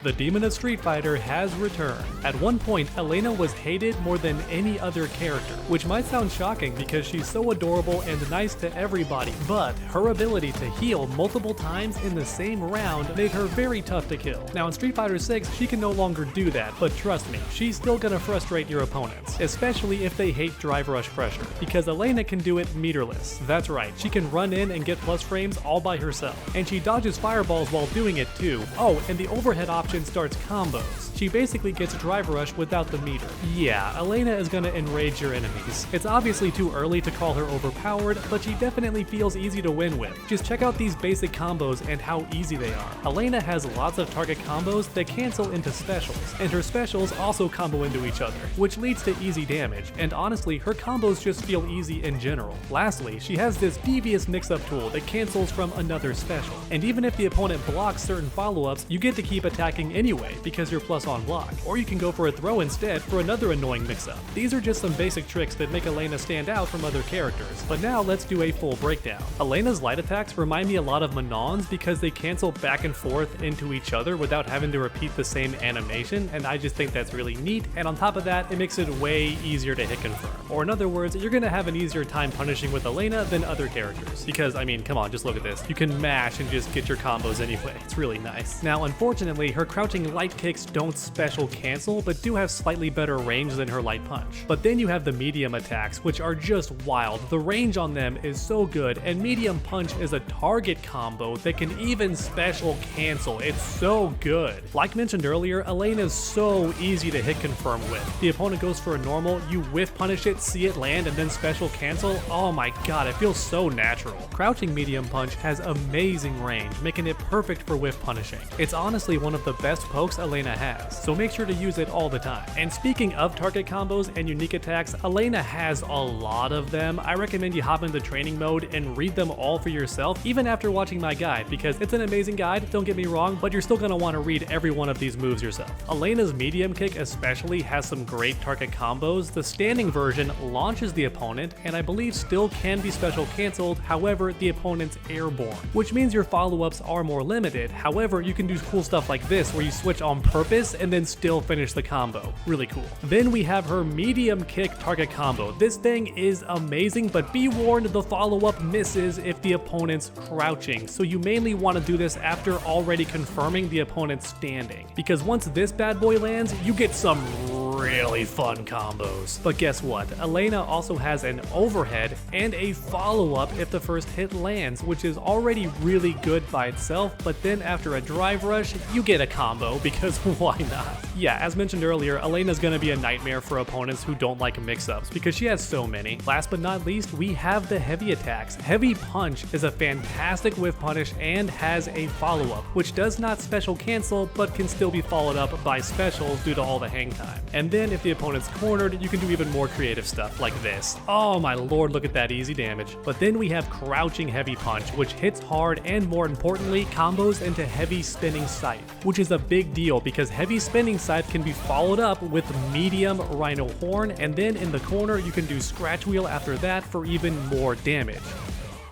The Demon of Street Fighter has returned. At one point, Elena was hated more than any other character, which might sound shocking because she's so adorable and nice to everybody, but her ability to heal multiple times in the same round made her very tough to kill. Now in Street Fighter 6, she can no longer do that, but trust me, she's still gonna frustrate your opponents, especially if they hate drive rush pressure, because Elena can do it meterless. That's right, she can run in and get plus frames all by herself, and she dodges fireballs while doing it too. Oh, and the overhead option starts combos. She basically gets drive rush without the meter. Yeah, Elena is gonna enrage your enemies. It's obviously too early to call her overpowered, but she definitely feels easy to win with. Just check out these basic combos and how easy they are. Elena has lots of target combos that cancel into specials, and her specials also combo into each other, which leads to easy damage, and honestly, her combos just feel easy in general. Lastly, she has this devious mix-up tool that cancels from another special, and even if the opponent blocks certain follow-ups, you get to keep attacking anyway because you're plus on block, or you can go for a throw instead for another annoying mix-up. These are just some basic tricks that make Elena stand out from other characters, but now let's do a full breakdown. Elena's light attacks remind me a lot of Manon's because they cancel back and forth into each other without having to repeat the same animation, and I just think that's really neat, and on top of that, it makes it way easier to hit confirm. Or in other words, you're gonna have an easier time punishing with Elena than other characters, because I mean, come on, just look at this. You can mash and just get your combos anyway. It's really nice. Now, unfortunately, her crouching light kicks don't special cancel, but do have slightly better range than her light punch. But then you have the medium attacks, which are just wild. The range on them is so good, and medium punch is a target combo that can even special cancel. It's so good. Like mentioned earlier, Elena's so easy to hit confirm with. The opponent goes for a normal, you whiff punish it, see it land, and then special cancel. Oh my god, it feels so natural. Crouching medium punch has amazing range, making it perfect for whiff punishing. It's honestly one of the best pokes Elena has, so make sure to use it all the time. And speaking of target combos and unique attacks, Elena has a lot of them. I recommend you hop into training mode and read them all for yourself, even after watching my guide, because it's an amazing guide, don't get me wrong, but you're still going to want to read every one of these moves yourself. Elena's medium kick especially has some great target combos. The standing version launches the opponent, and I believe still can be special canceled, however, the opponent's airborne, which means your follow-ups are more limited. However, you can do cool stuff like this, where you switch on purpose and then still finish the combo. Really cool. Then we have her medium kick target combo. This thing is amazing, but be warned, the follow-up misses if the opponent's crouching, so you mainly want to do this after already confirming the opponent's standing, because once this bad boy lands, you get some really fun combos. But guess what? Elena also has an overhead and a follow-up if the first hit lands, which is already really good by itself, but then after a drive rush, you get a combo, because why not? Yeah, as mentioned earlier, Elena's gonna be a nightmare for opponents who don't like mix-ups, because she has so many. Last but not least, we have the heavy attacks. Heavy punch is a fantastic whiff punish and has a follow-up, which does not special cancel, but can still be followed up by specials due to all the hang time. And then if the opponent's cornered, you can do even more creative stuff like this. Oh my lord, look at that easy damage. But then we have crouching heavy punch, which hits hard and more importantly, combos into heavy spinning scythe, which is a big deal because heavy spinning scythe can be followed up with medium rhino horn, and then in the corner you can do scratch wheel after that for even more damage.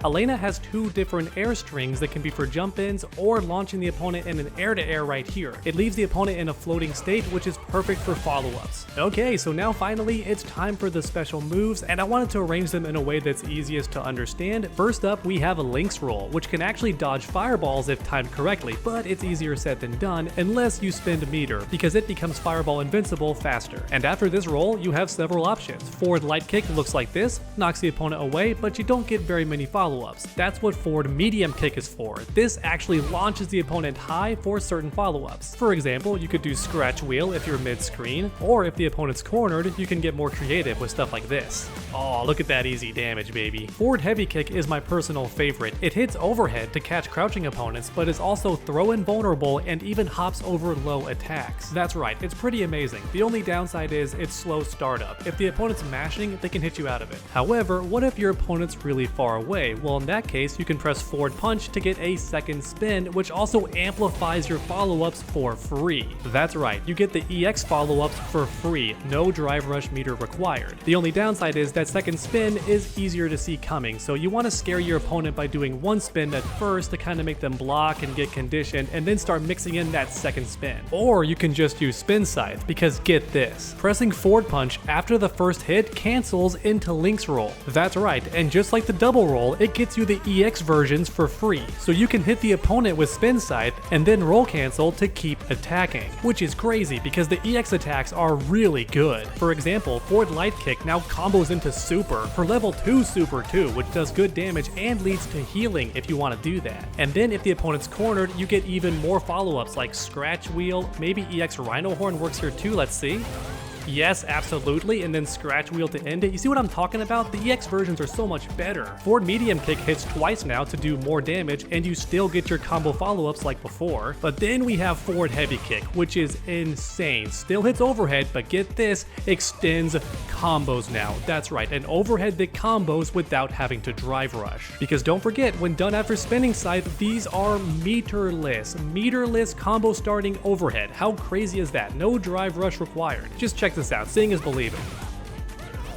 Elena has two different air strings that can be for jump-ins or launching the opponent in an air-to-air right here. It leaves the opponent in a floating state, which is perfect for follow-ups. Okay, so now finally it's time for the special moves, and I wanted to arrange them in a way that's easiest to understand. First up, we have a Lynx roll, which can actually dodge fireballs if timed correctly, but it's easier said than done unless you spend meter, because it becomes fireball invincible faster. And after this roll, you have several options. Forward light kick looks like this, knocks the opponent away, but you don't get very many follow-ups. That's what forward medium kick is for. This actually launches the opponent high for certain follow-ups. For example, you could do scratch wheel if you're mid-screen, or if the opponent's cornered, you can get more creative with stuff like this. Oh, look at that easy damage, baby. Forward heavy kick is my personal favorite. It hits overhead to catch crouching opponents, but is also throw invulnerable and even hops over low attacks. That's right, it's pretty amazing. The only downside is it's slow startup. If the opponent's mashing, they can hit you out of it. However, what if your opponent's really far away? Well, in that case, you can press forward punch to get a second spin, which also amplifies your follow-ups for free. That's right, you get the EX follow-ups for free, no drive rush meter required. The only downside is that second spin is easier to see coming, so you want to scare your opponent by doing one spin at first to kind of make them block and get conditioned, and then start mixing in that second spin. Or you can just use spin scythe, because get this, pressing forward punch after the first hit cancels into Link's roll. That's right, and just like the double roll, it gets you the EX versions for free, so you can hit the opponent with spin scythe and then roll cancel to keep attacking, which is crazy because the EX attacks are really good. For example, forward light kick now combos into super for level 2 super too, which does good damage and leads to healing if you want to do that. And then if the opponent's cornered, you get even more follow-ups like scratch wheel, maybe EX rhino horn works here too, let's see. Yes, absolutely, and then scratch wheel to end it. You see what I'm talking about? The EX versions are so much better. Forward medium kick hits twice now to do more damage, and you still get your combo follow-ups like before. But then we have forward heavy kick, which is insane. Still hits overhead, but get this, extends combos now. That's right, an overhead that combos without having to drive rush. Because don't forget, when done after spinning scythe, these are meterless combo starting overhead. How crazy is that? No drive rush required. Just check this out, seeing is believing.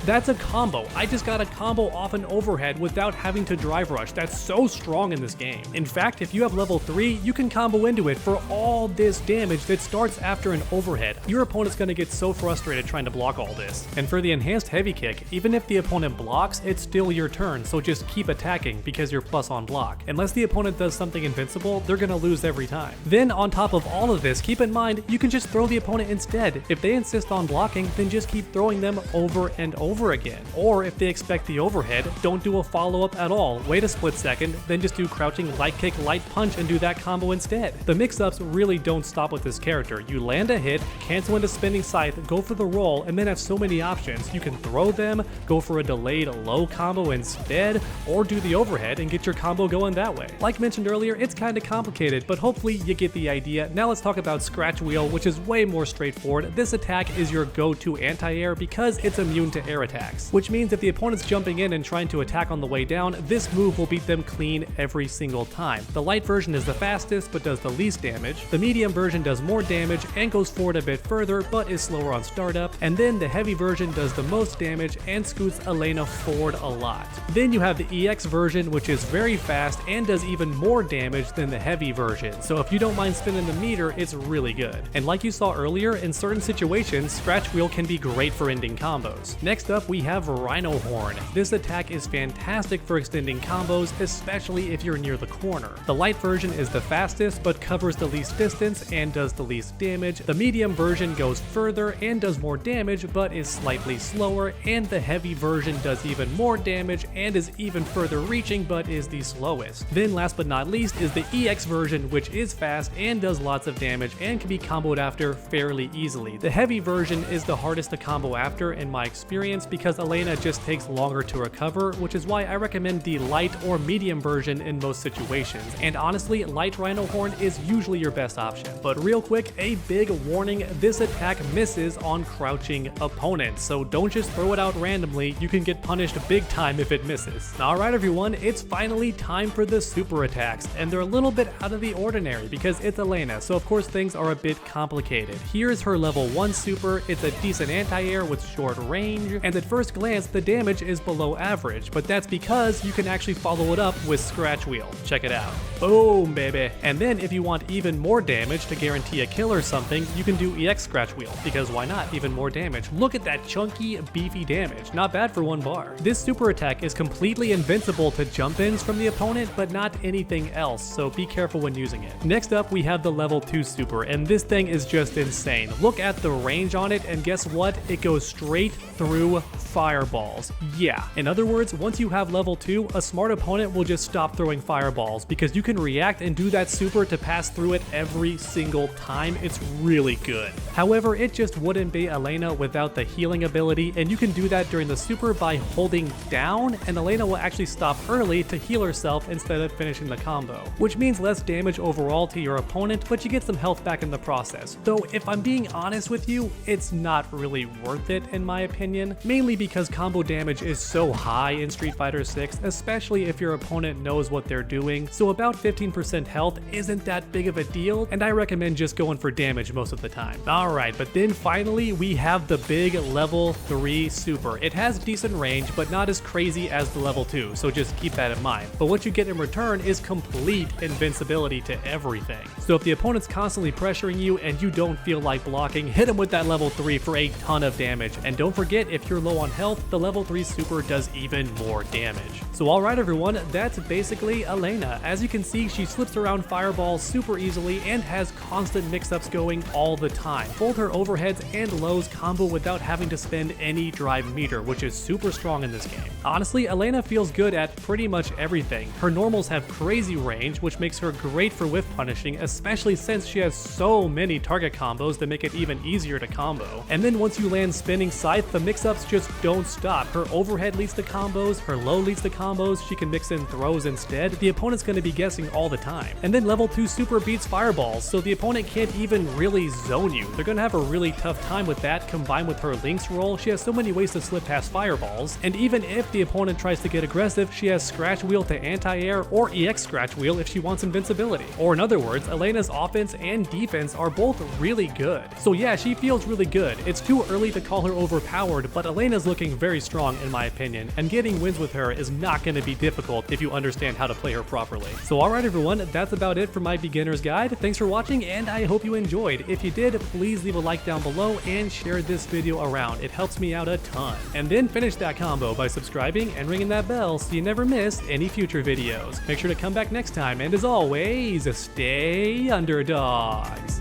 That's a combo. I just got a combo off an overhead without having to drive rush. That's so strong in this game. In fact, if you have level 3, you can combo into it for all this damage that starts after an overhead. Your opponent's gonna get so frustrated trying to block all this. And for the enhanced heavy kick, even if the opponent blocks, it's still your turn, so just keep attacking because you're plus on block. Unless the opponent does something invincible, they're gonna lose every time. Then on top of all of this, keep in mind, you can just throw the opponent instead. If they insist on blocking, then just keep throwing them over and over again. Or if they expect the overhead, don't do a follow-up at all. Wait a split second, then just do crouching light kick, light punch and do that combo instead. The mix-ups really don't stop with this character. You land a hit, cancel into spinning scythe, go for the roll, and then have so many options. You can throw them, go for a delayed low combo instead, or do the overhead and get your combo going that way. Like mentioned earlier, it's kinda complicated, but hopefully you get the idea. Now let's talk about scratch wheel, which is way more straightforward. This attack is your go-to anti-air because it's immune to air attacks, which means if the opponent's jumping in and trying to attack on the way down, this move will beat them clean every single time. The light version is the fastest but does the least damage, the medium version does more damage and goes forward a bit further but is slower on startup, and then the heavy version does the most damage and scoots Elena forward a lot. Then you have the EX version, which is very fast and does even more damage than the heavy version, so if you don't mind spinning the meter, it's really good. And like you saw earlier, in certain situations, scratch wheel can be great for ending combos. Next up, we have Rhino Horn. This attack is fantastic for extending combos, especially if you're near the corner. The light version is the fastest, but covers the least distance and does the least damage. The medium version goes further and does more damage, but is slightly slower, and the heavy version does even more damage and is even further reaching, but is the slowest. Then last but not least is the EX version, which is fast and does lots of damage and can be comboed after fairly easily. The heavy version is the hardest to combo after in my experience because Elena just takes longer to recover, which is why I recommend the light or medium version in most situations. And honestly, light Rhino Horn is usually your best option. But real quick, a big warning, this attack misses on crouching opponents, so don't just throw it out randomly, you can get punished big time if it misses. Alright everyone, it's finally time for the super attacks, and they're a little bit out of the ordinary because it's Elena, so of course things are a bit complicated. Here's her level 1 super, it's a decent anti-air with short range, and at first glance the damage is below average, but that's because you can actually follow it up with scratch wheel. Check it out. Boom baby! And then if you want even more damage to guarantee a kill or something, you can do EX scratch wheel, because why not? Even more damage. Look at that chunky, beefy damage. Not bad for one bar. This super attack is completely invincible to jump-ins from the opponent, but not anything else, so be careful when using it. Next up, we have the level 2 super, and this thing is just insane. Look at the range on it, and guess what? It goes straight through fireballs. Yeah. In other words, once you have level 2, a smart opponent will just stop throwing fireballs, because you can react and do that super to pass through it every single time. It's really good. However, it just wouldn't be Elena without the healing ability, and you can do that during the super by holding down, and Elena will actually stop early to heal herself instead of finishing the combo, which means less damage overall to your opponent, but you get some health back in the process. Though if I'm being honest with you, it's not really worth it in my opinion, mainly because combo damage is so high in Street Fighter 6, especially if your opponent knows what they're doing, so about 15% health isn't that big of a deal, and I recommend just going for damage most of the time. Alright, but then finally we have the big level 3 super. It has decent range, but not as crazy as the level 2, so just keep that in mind. But what you get in return is complete invincibility to everything. So if the opponent's constantly pressuring you and you don't feel like blocking, hit him with that level 3 for a ton of damage. And don't forget, if you're low on health, the level 3 super does even more damage. So alright everyone, that's basically Elena. As you can see, she slips around fireballs super easily and has constant mix-ups going all the time. Both her overheads and lows combo without having to spend any drive meter, which is super strong in this game. Honestly, Elena feels good at pretty much everything. Her normals have crazy range, which makes her great for whiff punishing, especially since she has so many target combos that make it even easier to combo. And then once you land spinning scythe, the mix-ups just don't stop. Her overhead leads to combos, her low leads to combos, she can mix in throws instead. The opponent's going to be guessing all the time. And then level 2 super beats fireballs, so the opponent can't even really zone you. They're going to have a really tough time with that. Combined with her Link's roll, she has so many ways to slip past fireballs, and even if the opponent tries to get aggressive, she has scratch wheel to anti-air or EX scratch wheel if she wants invincibility. Or in other words, Elena's offense and defense are both really good. So yeah, she feels really good. It's too early to call her overpowered, but Elena's looking very strong in my opinion, and getting wins with her is not going to be difficult if you understand how to play her properly. So alright everyone, that's about it for my beginner's guide. Thanks for watching, and I hope you enjoyed. If you did, please leave a like down below and share this video around. It helps me out a ton. And then finish that combo by subscribing and ringing that bell so you never miss any future videos. Make sure to come back next time, and as always, stay underdogs.